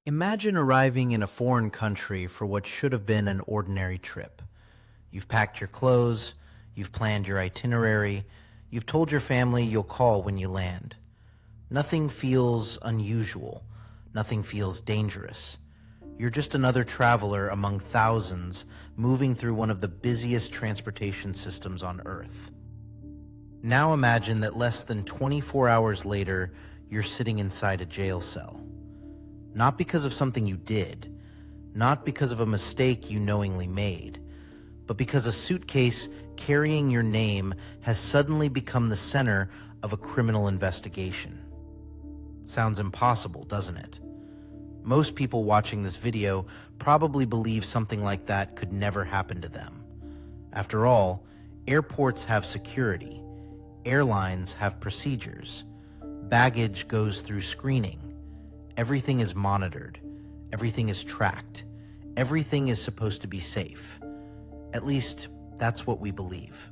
Imagine arriving in a foreign country for what should have been an ordinary trip. You've packed your clothes, you've planned your itinerary, you've told your family you'll call when you land. Nothing feels unusual, nothing feels dangerous. You're just another traveler among thousands moving through one of the busiest transportation systems on Earth. Now imagine that less than 24 hours later, you're sitting inside a jail cell. Not because of something you did, not because of a mistake you knowingly made, but because a suitcase carrying your name has suddenly become the center of a criminal investigation. Sounds impossible, doesn't it? Most people watching this video probably believe something like that could never happen to them. After all, airports have security, airlines have procedures, baggage goes through screening. Everything is monitored, everything is tracked, everything is supposed to be safe. At least, that's what we believe.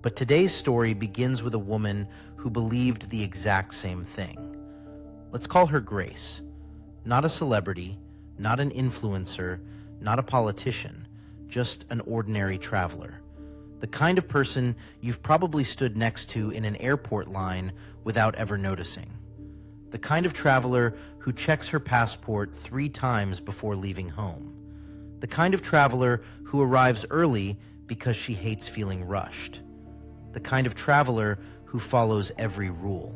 But today's story begins with a woman who believed the exact same thing. Let's call her Grace. Not a celebrity, not an influencer, not a politician, just an ordinary traveler. The kind of person you've probably stood next to in an airport line without ever noticing. The kind of traveler who checks her passport 3 times before leaving home. The kind of traveler who arrives early because she hates feeling rushed. The kind of traveler who follows every rule.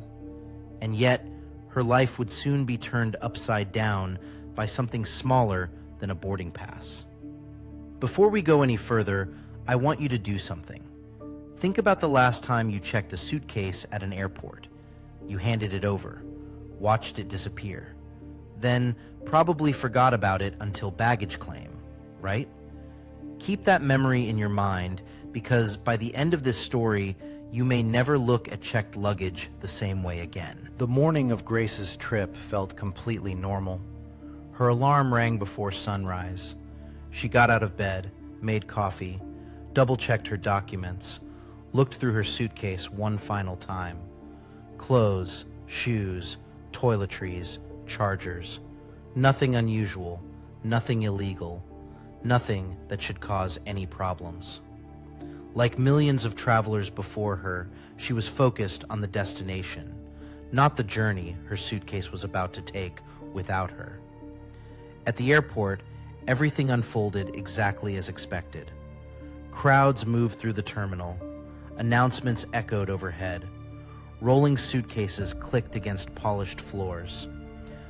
And yet, her life would soon be turned upside down by something smaller than a boarding pass. Before we go any further, I want you to do something. Think about the last time you checked a suitcase at an airport. You handed it over, watched it disappear, then probably forgot about it until baggage claim, right? Keep that memory in your mind because by the end of this story, you may never look at checked luggage the same way again. The morning of Grace's trip felt completely normal. Her alarm rang before sunrise. She got out of bed, made coffee, double-checked her documents, looked through her suitcase one final time. Clothes, shoes, toiletries, chargers. Nothing unusual, nothing illegal, nothing that should cause any problems. Like millions of travelers before her, she was focused on the destination, not the journey her suitcase was about to take without her. At the airport, everything unfolded exactly as expected. Crowds moved through the terminal, announcements echoed overhead, rolling suitcases clicked against polished floors.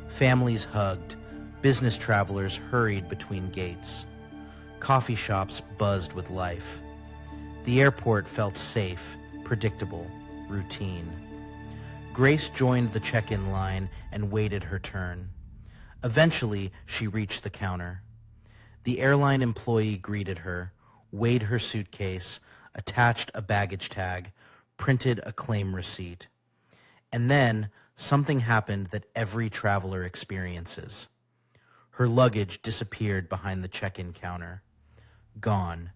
Families hugged, business travelers hurried between gates. Coffee shops buzzed with life. The airport felt safe, predictable, routine. Grace joined the check-in line and waited her turn. Eventually, she reached the counter. The airline employee greeted her, weighed her suitcase, attached a baggage tag, printed a claim receipt. And then, something happened that every traveler experiences. Her luggage disappeared behind the check-in counter. Gone.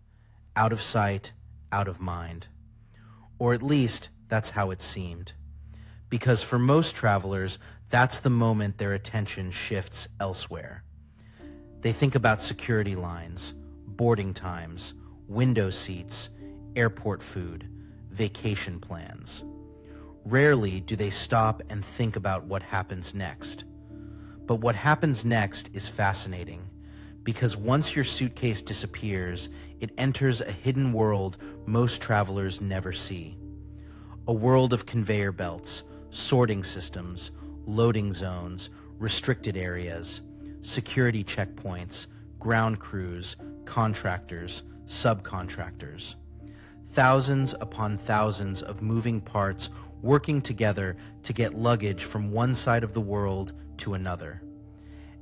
Out of sight, out of mind. Or at least, that's how it seemed. Because for most travelers, that's the moment their attention shifts elsewhere. They think about security lines, boarding times, window seats, airport food, vacation plans. Rarely do they stop and think about what happens next. But what happens next is fascinating, because once your suitcase disappears, it enters a hidden world most travelers never see. A world of conveyor belts, sorting systems, loading zones, restricted areas, security checkpoints, ground crews, contractors, subcontractors. Thousands upon thousands of moving parts working together to get luggage from one side of the world to another.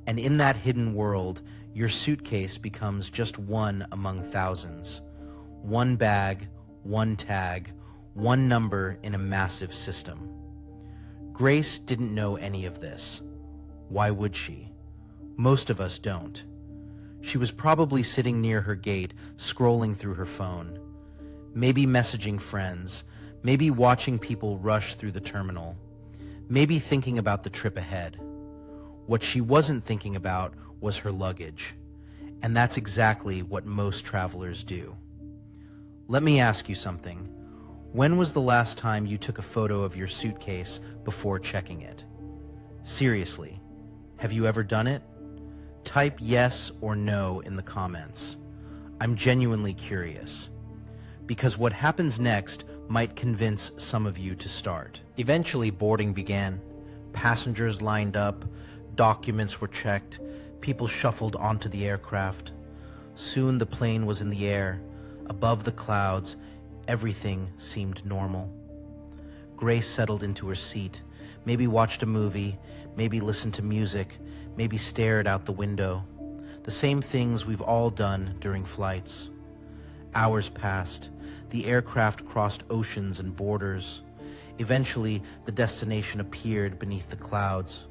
And in that hidden world, your suitcase becomes just one among thousands. One bag, one tag, one number in a massive system. Grace didn't know any of this. Why would she? Most of us don't. She was probably sitting near her gate, scrolling through her phone. Maybe messaging friends, maybe watching people rush through the terminal, maybe thinking about the trip ahead. What she wasn't thinking about was her luggage, and that's exactly what most travelers do. Let me ask you something. When was the last time you took a photo of your suitcase before checking it? Seriously, have you ever done it? Type yes or no in the comments. I'm genuinely curious, because what happens next might convince some of you to start. Eventually, boarding began. Passengers lined up, documents were checked, people shuffled onto the aircraft. Soon the plane was in the air. Above the clouds, everything seemed normal. Grace settled into her seat, maybe watched a movie, maybe listened to music, maybe stared out the window. The same things we've all done during flights. Hours passed. The aircraft crossed oceans and borders. Eventually, the destination appeared beneath the clouds.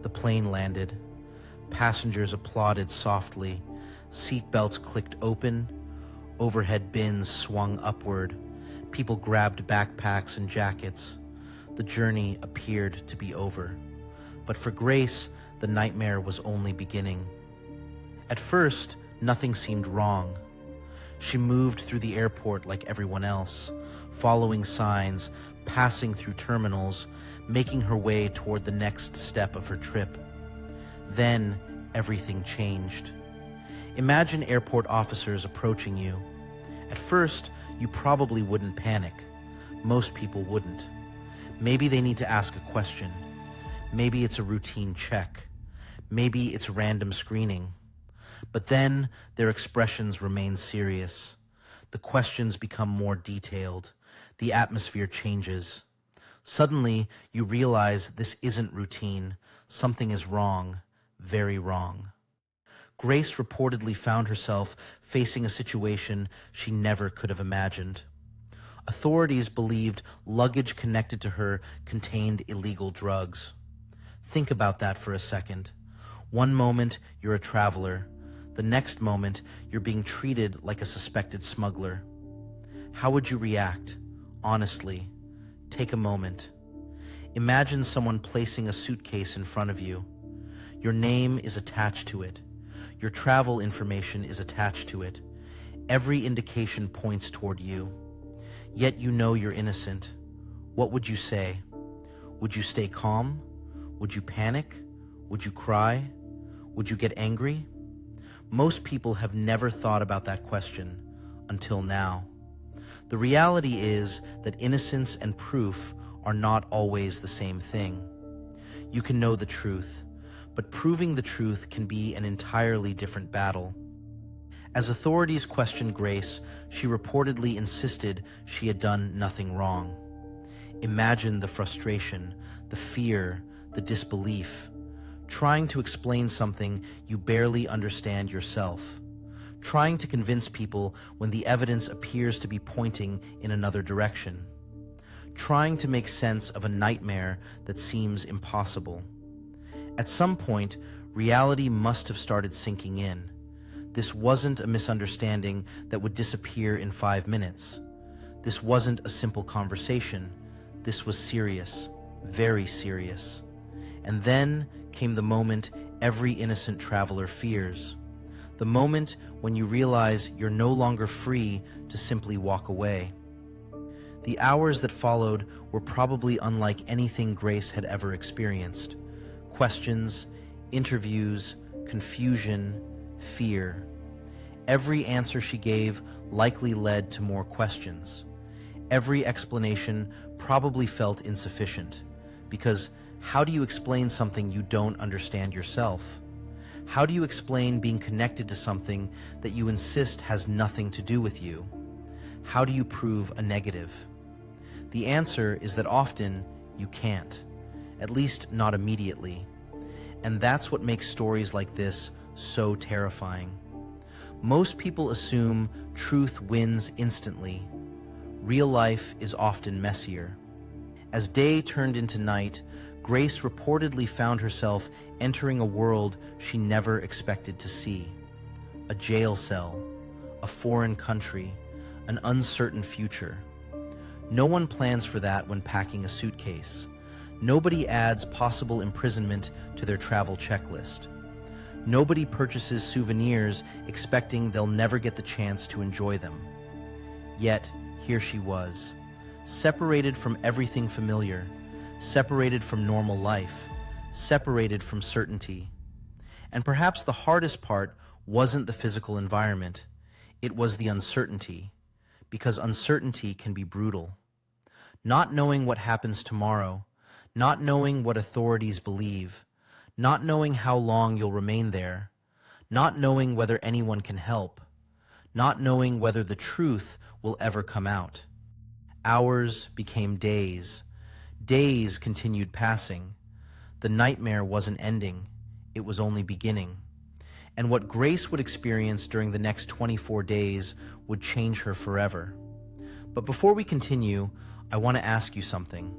The plane landed. Passengers applauded softly. Seatbelts clicked open. Overhead bins swung upward. People grabbed backpacks and jackets. The journey appeared to be over. But for Grace, the nightmare was only beginning. At first, nothing seemed wrong. She moved through the airport like everyone else, following signs, passing through terminals, making her way toward the next step of her trip. Then, everything changed. Imagine airport officers approaching you. At first, you probably wouldn't panic. Most people wouldn't. Maybe they need to ask a question. Maybe it's a routine check. Maybe it's random screening. But then their expressions remain serious. The questions become more detailed. The atmosphere changes. Suddenly, you realize this isn't routine. Something is wrong, very wrong. Grace reportedly found herself facing a situation she never could have imagined. Authorities believed luggage connected to her contained illegal drugs. Think about that for a second. One moment, you're a traveler. The next moment, you're being treated like a suspected smuggler. How would you react? Honestly, take a moment. Imagine someone placing a suitcase in front of you. Your name is attached to it. Your travel information is attached to it. Every indication points toward you. Yet you know you're innocent. What would you say? Would you stay calm? Would you panic? Would you cry? Would you get angry? Most people have never thought about that question until now. The reality is that innocence and proof are not always the same thing. You can know the truth, but proving the truth can be an entirely different battle. As authorities questioned Grace, she reportedly insisted she had done nothing wrong. Imagine the frustration, the fear, the disbelief. Trying to explain something you barely understand yourself. Trying to convince people when the evidence appears to be pointing in another direction. Trying to make sense of a nightmare that seems impossible. At some point, reality must have started sinking in. This wasn't a misunderstanding that would disappear in 5 minutes. This wasn't a simple conversation. This was serious, very serious. And then came the moment every innocent traveler fears. The moment when you realize you're no longer free to simply walk away. The hours that followed were probably unlike anything Grace had ever experienced. Questions, interviews, confusion, fear. Every answer she gave likely led to more questions. Every explanation probably felt insufficient, because how do you explain something you don't understand yourself? How do you explain being connected to something that you insist has nothing to do with you? How do you prove a negative? The answer is that often you can't, at least not immediately. And that's what makes stories like this so terrifying. Most people assume truth wins instantly. Real life is often messier. As day turned into night, Grace reportedly found herself entering a world she never expected to see. A jail cell, a foreign country, an uncertain future. No one plans for that when packing a suitcase. Nobody adds possible imprisonment to their travel checklist. Nobody purchases souvenirs expecting they'll never get the chance to enjoy them. Yet, here she was, separated from everything familiar, separated from normal life, separated from certainty. And perhaps the hardest part wasn't the physical environment, it was the uncertainty, because uncertainty can be brutal. Not knowing what happens tomorrow, not knowing what authorities believe, not knowing how long you'll remain there, not knowing whether anyone can help, not knowing whether the truth will ever come out. Hours became days. Days continued passing. The nightmare wasn't ending, it was only beginning. And what Grace would experience during the next 24 days would change her forever. But before we continue, I want to ask you something.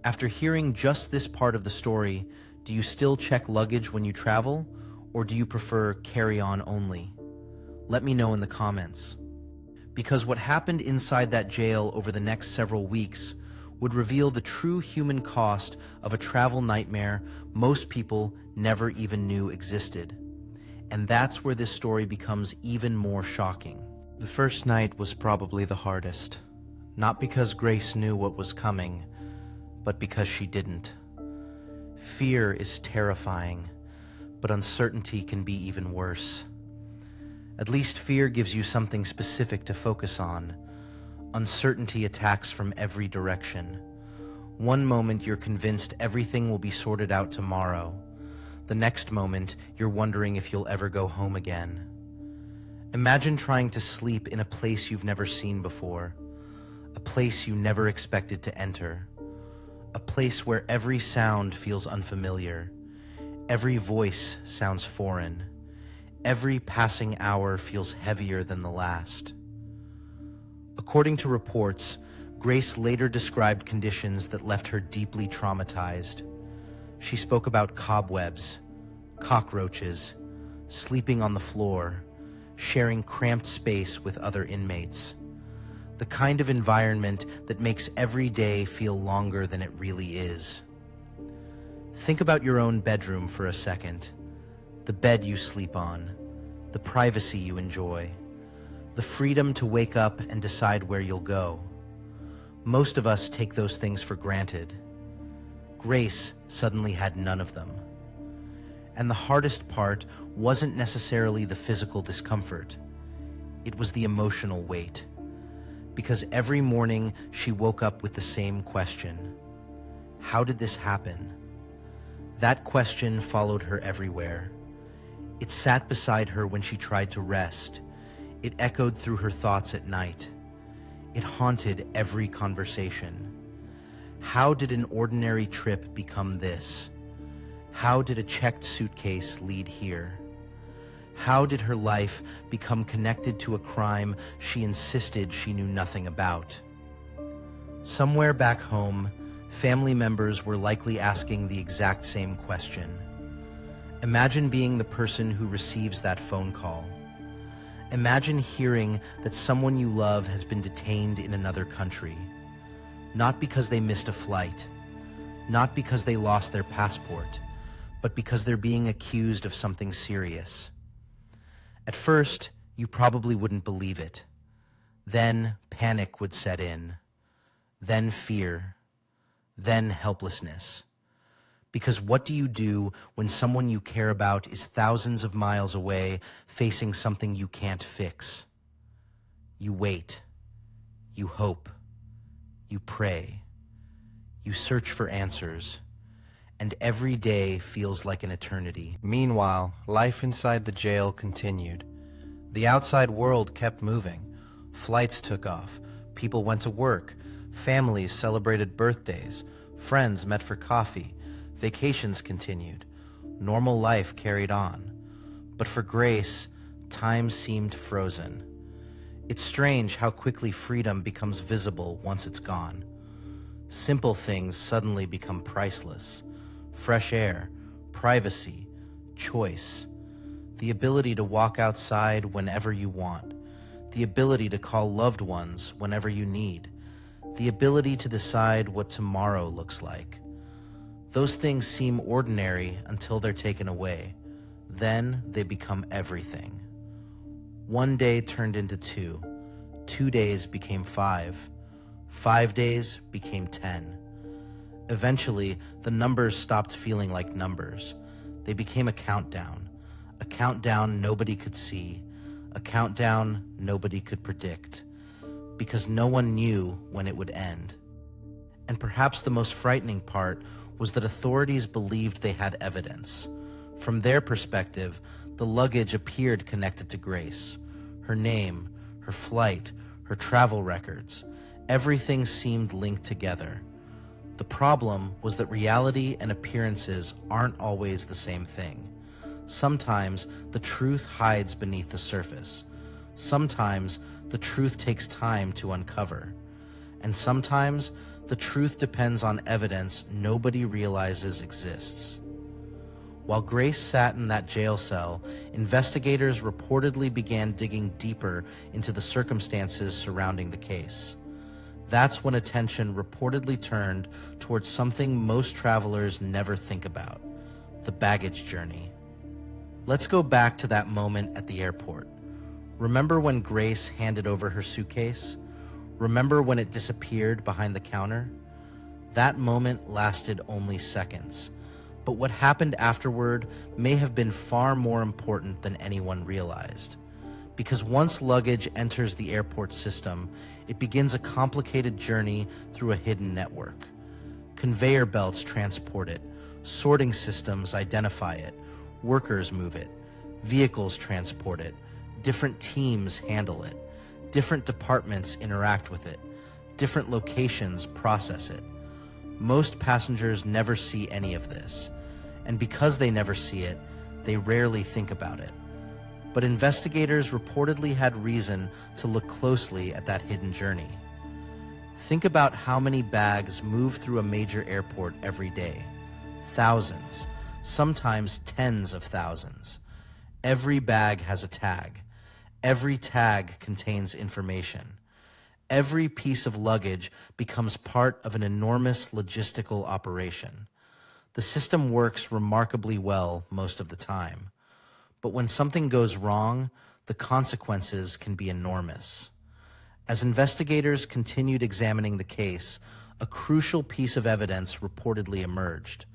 After hearing just this part of the story, do you still check luggage when you travel, or do you prefer carry-on only? Let me know in the comments. Because what happened inside that jail over the next several weeks would reveal the true human cost of a travel nightmare most people never even knew existed. And that's where this story becomes even more shocking. The first night was probably the hardest, not because Grace knew what was coming, but because she didn't. Fear is terrifying, but uncertainty can be even worse. At least fear gives you something specific to focus on. Uncertainty attacks from every direction. One moment you're convinced everything will be sorted out tomorrow. The next moment you're wondering if you'll ever go home again. Imagine trying to sleep in a place you've never seen before, a place you never expected to enter, a place where every sound feels unfamiliar, every voice sounds foreign, every passing hour feels heavier than the last. According to reports, Grace later described conditions that left her deeply traumatized. She spoke about cobwebs, cockroaches, sleeping on the floor, sharing cramped space with other inmates. The kind of environment that makes every day feel longer than it really is. Think about your own bedroom for a second. The bed you sleep on, the privacy you enjoy, the freedom to wake up and decide where you'll go. Most of us take those things for granted. Grace suddenly had none of them. And the hardest part wasn't necessarily the physical discomfort. It was the emotional weight. Because every morning she woke up with the same question. How did this happen? That question followed her everywhere. It sat beside her when she tried to rest. It echoed through her thoughts at night. It haunted every conversation. How did an ordinary trip become this? How did a checked suitcase lead here? How did her life become connected to a crime she insisted she knew nothing about? Somewhere back home, family members were likely asking the exact same question. Imagine being the person who receives that phone call. Imagine hearing that someone you love has been detained in another country. Not because they missed a flight, not because they lost their passport, but because they're being accused of something serious. At first, you probably wouldn't believe it. Then panic would set in. Then fear. Then helplessness. Because what do you do when someone you care about is thousands of miles away facing something you can't fix? You wait. You hope. You pray. You search for answers. And every day feels like an eternity. Meanwhile, life inside the jail continued. The outside world kept moving. Flights took off. People went to work. Families celebrated birthdays. Friends met for coffee. Vacations continued. Normal life carried on. But for Grace, time seemed frozen. It's strange how quickly freedom becomes visible once it's gone. Simple things suddenly become priceless. Fresh air, privacy, choice. The ability to walk outside whenever you want. The ability to call loved ones whenever you need. The ability to decide what tomorrow looks like. Those things seem ordinary until they're taken away. Then they become everything. 1 day turned into 2. 2 days became 5. 5 days became 10. Eventually, the numbers stopped feeling like numbers. They became a countdown nobody could see, a countdown nobody could predict, because no one knew when it would end. And perhaps the most frightening part was that authorities believed they had evidence. From their perspective, the luggage appeared connected to Grace. Her name, her flight, her travel records, everything seemed linked together. The problem was that reality and appearances aren't always the same thing. Sometimes the truth hides beneath the surface. Sometimes the truth takes time to uncover. And sometimes the truth depends on evidence nobody realizes exists. While Grace sat in that jail cell, investigators reportedly began digging deeper into the circumstances surrounding the case. That's when attention reportedly turned towards something most travelers never think about: the baggage journey. Let's go back to that moment at the airport. Remember when Grace handed over her suitcase? Remember when it disappeared behind the counter? That moment lasted only seconds, but what happened afterward may have been far more important than anyone realized. Because once luggage enters the airport system, it begins a complicated journey through a hidden network. Conveyor belts transport it, sorting systems identify it, workers move it, vehicles transport it, different teams handle it, different departments interact with it, different locations process it. Most passengers never see any of this, and because they never see it, they rarely think about it. But investigators reportedly had reason to look closely at that hidden journey. Think about how many bags move through a major airport every day. Thousands, sometimes tens of thousands. Every bag has a tag. Every tag contains information. Every piece of luggage becomes part of an enormous logistical operation. The system works remarkably well most of the time. But when something goes wrong, the consequences can be enormous. As investigators continued examining the case, a crucial piece of evidence reportedly emerged.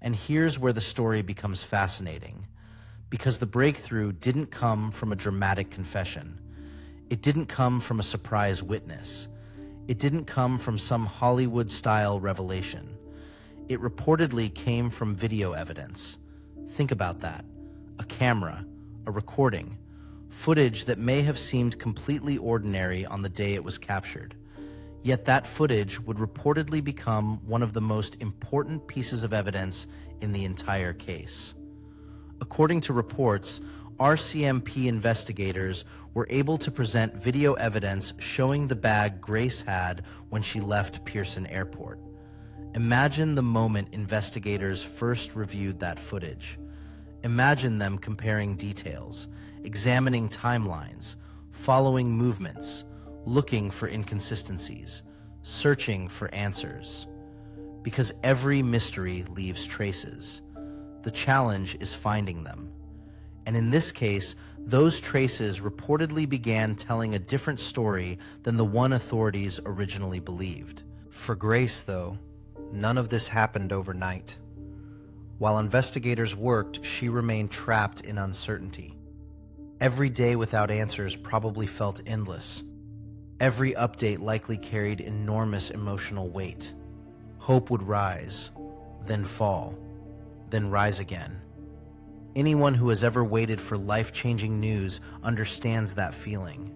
And here's where the story becomes fascinating, because the breakthrough didn't come from a dramatic confession. It didn't come from a surprise witness. It didn't come from some Hollywood-style revelation. It reportedly came from video evidence. Think about that. A camera, a recording, footage that may have seemed completely ordinary on the day it was captured. Yet that footage would reportedly become one of the most important pieces of evidence in the entire case. According to reports, RCMP investigators were able to present video evidence showing the bag Grace had when she left Pearson Airport. Imagine the moment investigators first reviewed that footage. Imagine them comparing details, examining timelines, following movements, looking for inconsistencies, searching for answers. Because every mystery leaves traces. The challenge is finding them. And in this case, those traces reportedly began telling a different story than the one authorities originally believed. For Grace, though, none of this happened overnight. While investigators worked, she remained trapped in uncertainty. Every day without answers probably felt endless. Every update likely carried enormous emotional weight. Hope would rise, then fall, then rise again. Anyone who has ever waited for life-changing news understands that feeling.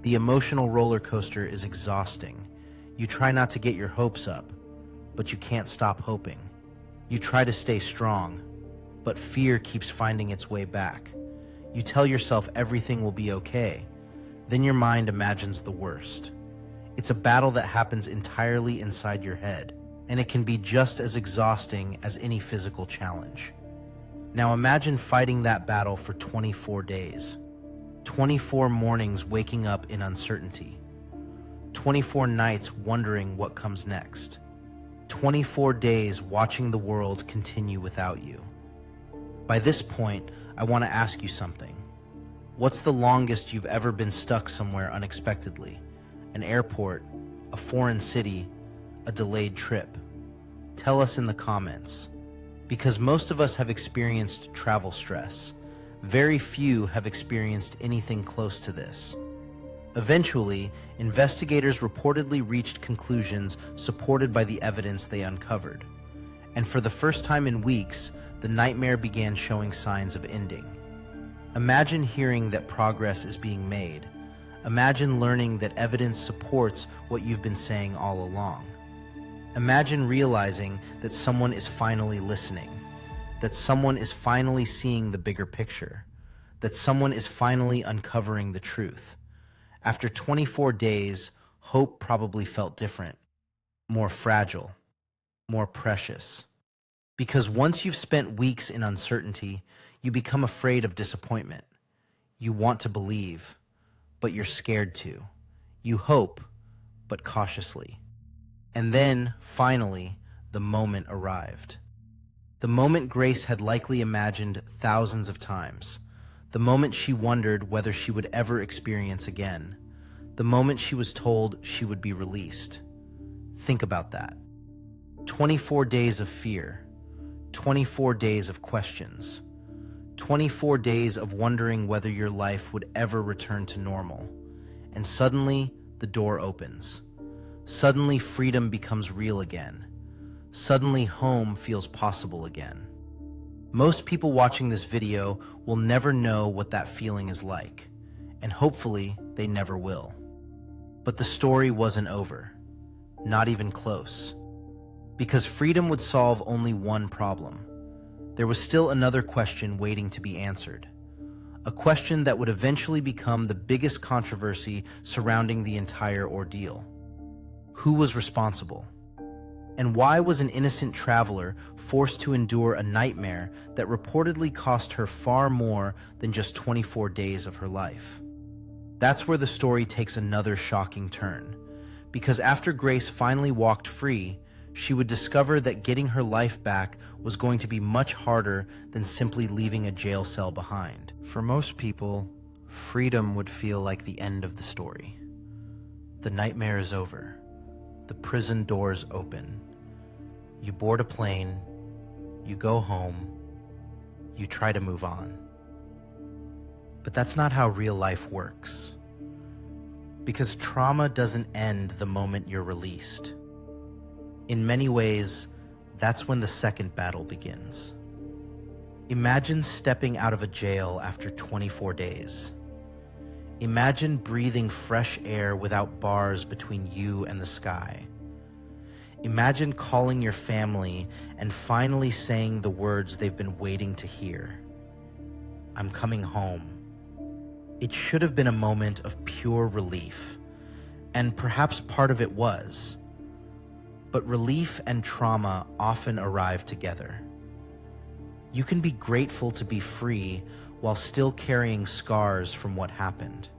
The emotional roller coaster is exhausting. You try not to get your hopes up, but you can't stop hoping. You try to stay strong, but fear keeps finding its way back. You tell yourself everything will be okay. Then your mind imagines the worst. It's a battle that happens entirely inside your head, and it can be just as exhausting as any physical challenge. Now imagine fighting that battle for 24 days. 24 mornings waking up in uncertainty. 24 nights wondering what comes next. 24 days watching the world continue without you. By this point, I want to ask you something. What's the longest you've ever been stuck somewhere unexpectedly? An airport, a foreign city, a delayed trip? Tell us in the comments. Because most of us have experienced travel stress. Very few have experienced anything close to this. Eventually, investigators reportedly reached conclusions supported by the evidence they uncovered. And for the first time in weeks, the nightmare began showing signs of ending. Imagine hearing that progress is being made. Imagine learning that evidence supports what you've been saying all along. Imagine realizing that someone is finally listening, that someone is finally seeing the bigger picture, that someone is finally uncovering the truth. After 24 days, hope probably felt different, more fragile, more precious. Because once you've spent weeks in uncertainty, you become afraid of disappointment. You want to believe, but you're scared to. You hope, but cautiously. And then, finally, the moment arrived. The moment Grace had likely imagined thousands of times. The moment she wondered whether she would ever experience again. The moment she was told she would be released. Think about that. 24 days of fear. 24 days of questions. 24 days of wondering whether your life would ever return to normal. And suddenly, the door opens. Suddenly, freedom becomes real again. Suddenly, home feels possible again. Most people watching this video will never know what that feeling is like, and hopefully, they never will. But the story wasn't over. Not even close. Because freedom would solve only one problem. There was still another question waiting to be answered. A question that would eventually become the biggest controversy surrounding the entire ordeal. Who was responsible? And why was an innocent traveler forced to endure a nightmare that reportedly cost her far more than just 24 days of her life? That's where the story takes another shocking turn. Because after Grace finally walked free, she would discover that getting her life back was going to be much harder than simply leaving a jail cell behind. For most people, freedom would feel like the end of the story. The nightmare is over. The prison doors open. You board a plane. You go home. You try to move on. But that's not how real life works. Because trauma doesn't end the moment you're released. In many ways, that's when the second battle begins. Imagine stepping out of a jail after 24 days. Imagine breathing fresh air without bars between you and the sky. Imagine calling your family and finally saying the words they've been waiting to hear. I'm coming home. It should have been a moment of pure relief, and perhaps part of it was. But relief and trauma often arrive together. You can be grateful to be free while still carrying scars from what happened.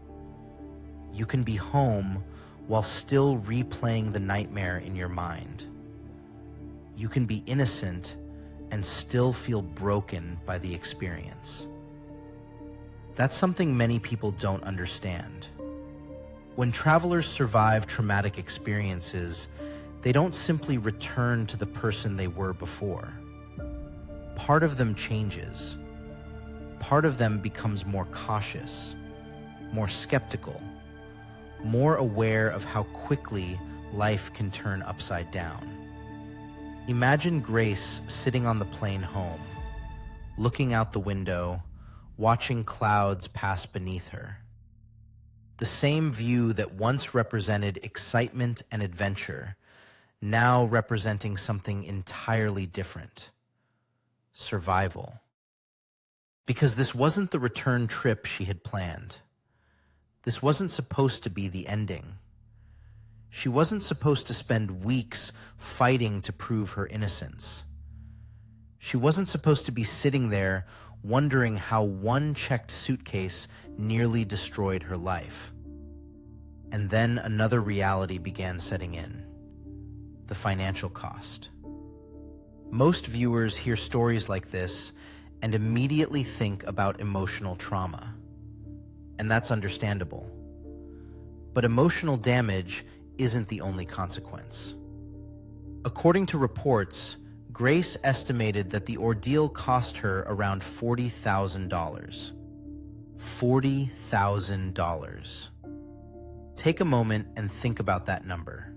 You can be home while still replaying the nightmare in your mind. You can be innocent and still feel broken by the experience. That's something many people don't understand. When travelers survive traumatic experiences, they don't simply return to the person they were before. Part of them changes. Part of them becomes more cautious, more skeptical, more aware of how quickly life can turn upside down. Imagine Grace sitting on the plane home, looking out the window, watching clouds pass beneath her. The same view that once represented excitement and adventure, now representing something entirely different: survival. Because this wasn't the return trip she had planned. This wasn't supposed to be the ending. She wasn't supposed to spend weeks fighting to prove her innocence. She wasn't supposed to be sitting there wondering how one checked suitcase nearly destroyed her life. And then another reality began setting in. the financial cost. Most viewers hear stories like this and immediately think about emotional trauma. And that's understandable. But emotional damage isn't the only consequence. According to reports, Grace estimated that the ordeal cost her around $40,000. $40,000. Take a moment and think about that number.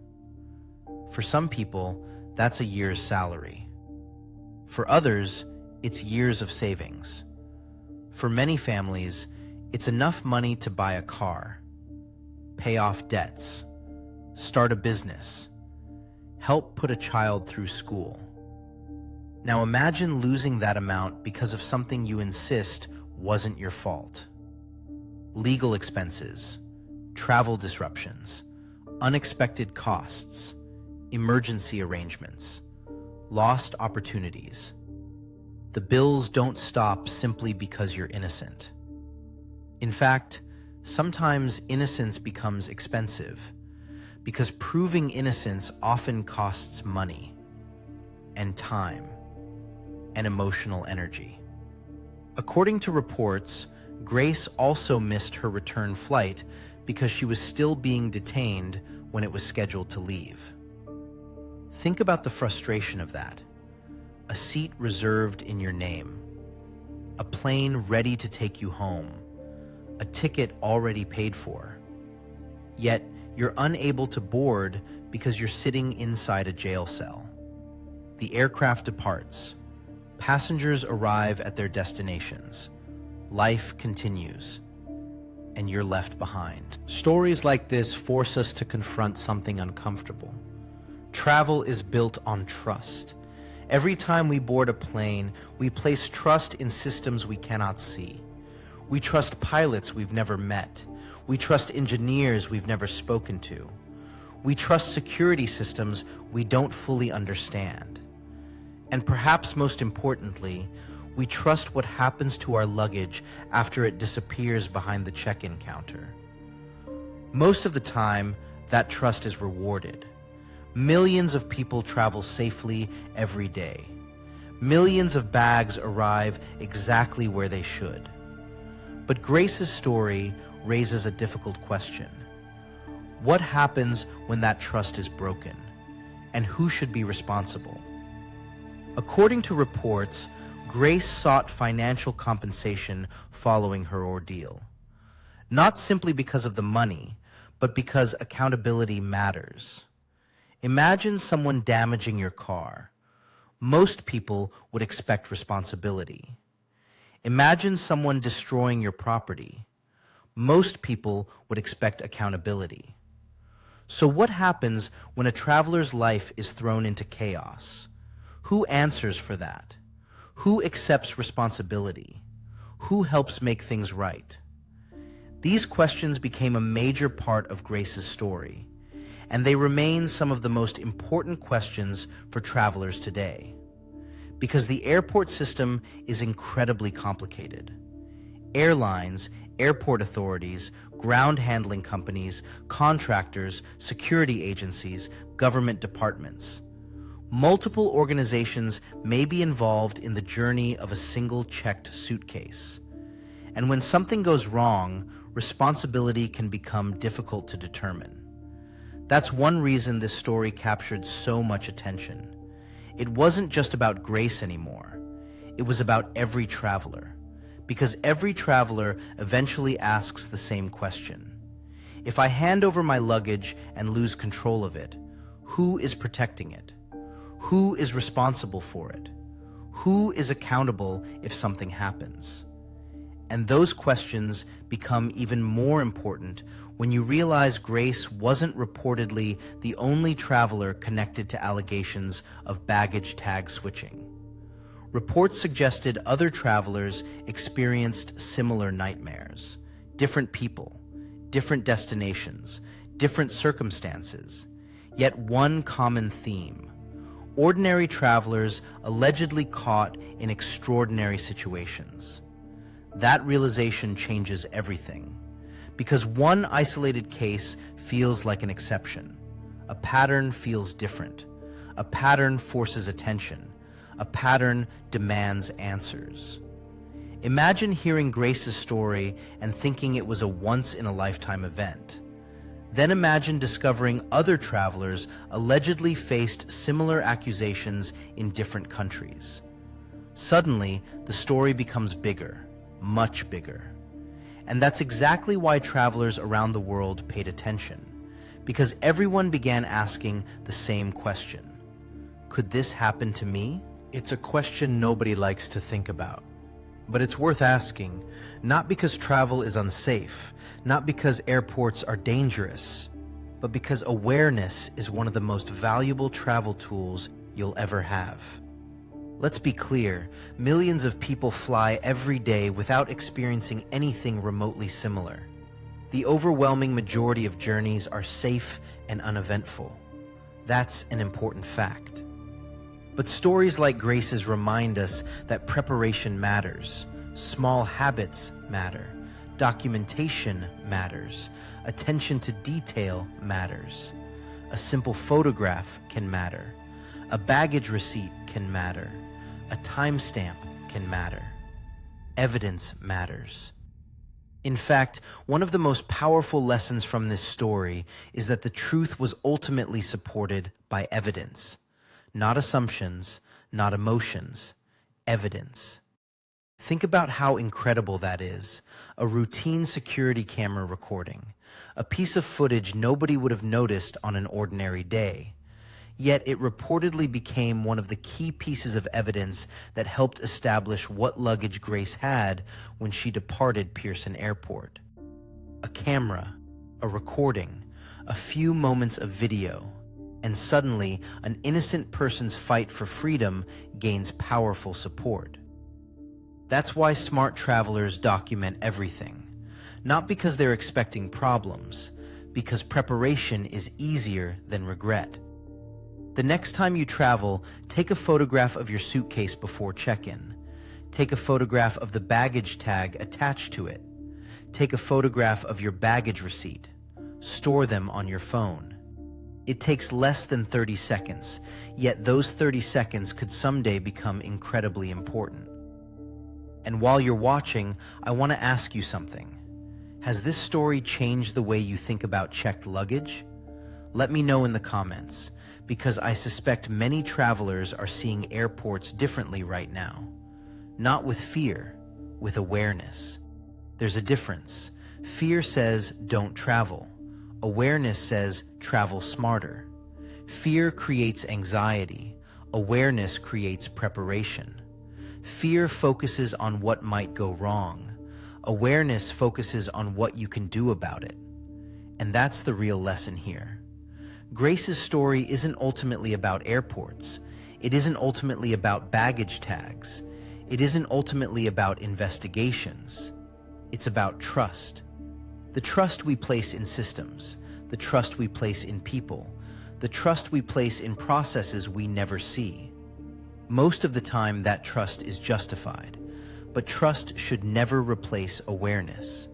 For some people, that's a year's salary. For others, it's years of savings. For many families, it's enough money to buy a car, pay off debts, start a business, help put a child through school. Now imagine losing that amount because of something you insist wasn't your fault. Legal expenses, travel disruptions, unexpected costs, emergency arrangements, lost opportunities. The bills don't stop simply because you're innocent. In fact, sometimes innocence becomes expensive because proving innocence often costs money and time and emotional energy. According to reports, Grace also missed her return flight because she was still being detained when it was scheduled to leave. Think about the frustration of that. A seat reserved in your name, a plane ready to take you home, a ticket already paid for. Yet you're unable to board because you're sitting inside a jail cell. The aircraft departs. Passengers arrive at their destinations. Life continues, and you're left behind. Stories like this force us to confront something uncomfortable. Travel is built on trust. Every time we board a plane, we place trust in systems we cannot see. We trust pilots we've never met. We trust engineers we've never spoken to. We trust security systems we don't fully understand. And perhaps most importantly, we trust what happens to our luggage after it disappears behind the check-in counter. Most of the time, that trust is rewarded. Millions of people travel safely every day. Millions of bags arrive exactly where they should. But Grace's story raises a difficult question. What happens when that trust is broken? And who should be responsible? According to reports, Grace sought financial compensation following her ordeal. Not simply because of the money, but because accountability matters. Imagine someone damaging your car. Most people would expect responsibility. Imagine someone destroying your property. Most people would expect accountability. So what happens when a traveler's life is thrown into chaos? Who answers for that? Who accepts responsibility? Who helps make things right? These questions became a major part of Grace's story, and they remain some of the most important questions for travelers today. Because the airport system is incredibly complicated. Airlines, airport authorities, ground handling companies, contractors, security agencies, government departments. Multiple organizations may be involved in the journey of a single checked suitcase. And when something goes wrong, responsibility can become difficult to determine. That's one reason this story captured so much attention. It wasn't just about Grace anymore. It was about every traveler. Because every traveler eventually asks the same question. If I hand over my luggage and lose control of it, who is protecting it? Who is responsible for it? Who is accountable if something happens? And those questions become even more important when you realize Grace wasn't reportedly the only traveler connected to allegations of baggage tag switching. Reports suggested other travelers experienced similar nightmares. Different people, different destinations, different circumstances, yet one common theme. Ordinary travelers allegedly caught in extraordinary situations. That realization changes everything, because one isolated case feels like an exception. A pattern feels different, A pattern forces attention. A pattern demands answers. Imagine hearing Grace's story and thinking it was a once-in-a-lifetime event. Then imagine discovering other travelers allegedly faced similar accusations in different countries. Suddenly, the story becomes bigger, much bigger. And that's exactly why travelers around the world paid attention, because everyone began asking the same question. Could this happen to me? It's a question nobody likes to think about. But it's worth asking, not because travel is unsafe, not because airports are dangerous, but because awareness is one of the most valuable travel tools you'll ever have. Let's be clear, millions of people fly every day without experiencing anything remotely similar. The overwhelming majority of journeys are safe and uneventful. That's an important fact. But stories like Grace's remind us that preparation matters, small habits matter, documentation matters, attention to detail matters. A simple photograph can matter, a baggage receipt can matter, a timestamp can matter. Evidence matters. In fact, one of the most powerful lessons from this story is that the truth was ultimately supported by evidence. Not assumptions, not emotions, evidence. Think about how incredible that is. A routine security camera recording, a piece of footage nobody would have noticed on an ordinary day. Yet it reportedly became one of the key pieces of evidence that helped establish what luggage Grace had when she departed Pearson Airport. A camera, a recording, a few moments of video, and suddenly an innocent person's fight for freedom gains powerful support. That's why smart travelers document everything, not because they're expecting problems, because preparation is easier than regret. The next time you travel, take a photograph of your suitcase before check-in. Take a photograph of the baggage tag attached to it. Take a photograph of your baggage receipt. Store them on your phone. It takes less than 30 seconds, yet those 30 seconds could someday become incredibly important. And while you're watching, I want to ask you something. Has this story changed the way you think about checked luggage? Let me know in the comments, because I suspect many travelers are seeing airports differently right now. Not with fear, with awareness. There's a difference. Fear says, don't travel. Awareness says, travel smarter. Fear creates anxiety. Awareness creates preparation. Fear focuses on what might go wrong. Awareness focuses on what you can do about it. And that's the real lesson here. Grace's story isn't ultimately about airports. It isn't ultimately about baggage tags. It isn't ultimately about investigations. It's about trust. The trust we place in systems, the trust we place in people, the trust we place in processes we never see. Most of the time, that trust is justified, but trust should never replace awareness.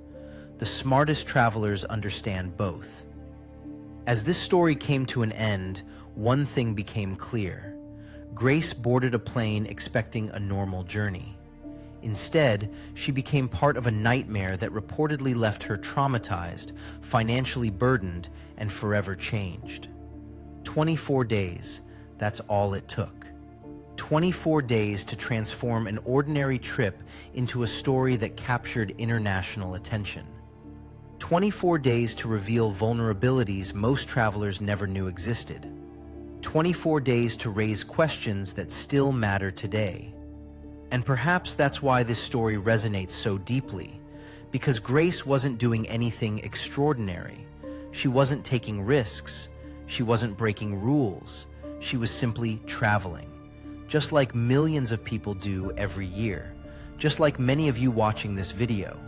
The smartest travelers understand both. As this story came to an end, one thing became clear. Grace boarded a plane expecting a normal journey. Instead, she became part of a nightmare that reportedly left her traumatized, financially burdened, and forever changed. 24 days, that's all it took. 24 days to transform an ordinary trip into a story that captured international attention. 24 days to reveal vulnerabilities most travelers never knew existed. 24 days to raise questions that still matter today. And perhaps that's why this story resonates so deeply, because Grace wasn't doing anything extraordinary. She wasn't taking risks. She wasn't breaking rules. She was simply traveling, just like millions of people do every year, just like many of you watching this video.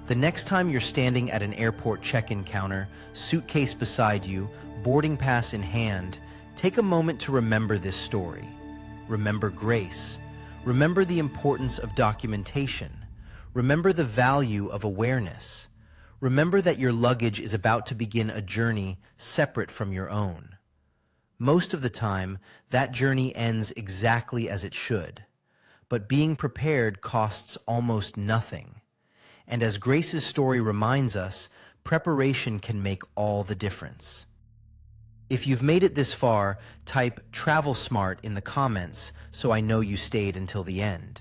The next time you're standing at an airport check-in counter, suitcase beside you, boarding pass in hand, take a moment to remember this story. Remember Grace. Remember the importance of documentation. Remember the value of awareness. Remember that your luggage is about to begin a journey separate from your own. Most of the time, that journey ends exactly as it should. But being prepared costs almost nothing. And as Grace's story reminds us, preparation can make all the difference. If you've made it this far, type "travel smart" in the comments so I know you stayed until the end.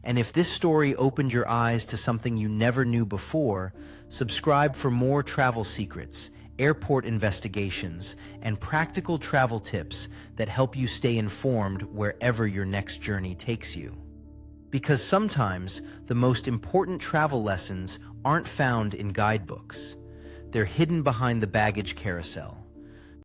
And if this story opened your eyes to something you never knew before, subscribe for more travel secrets, airport investigations, and practical travel tips that help you stay informed wherever your next journey takes you. Because sometimes the most important travel lessons aren't found in guidebooks. They're hidden behind the baggage carousel.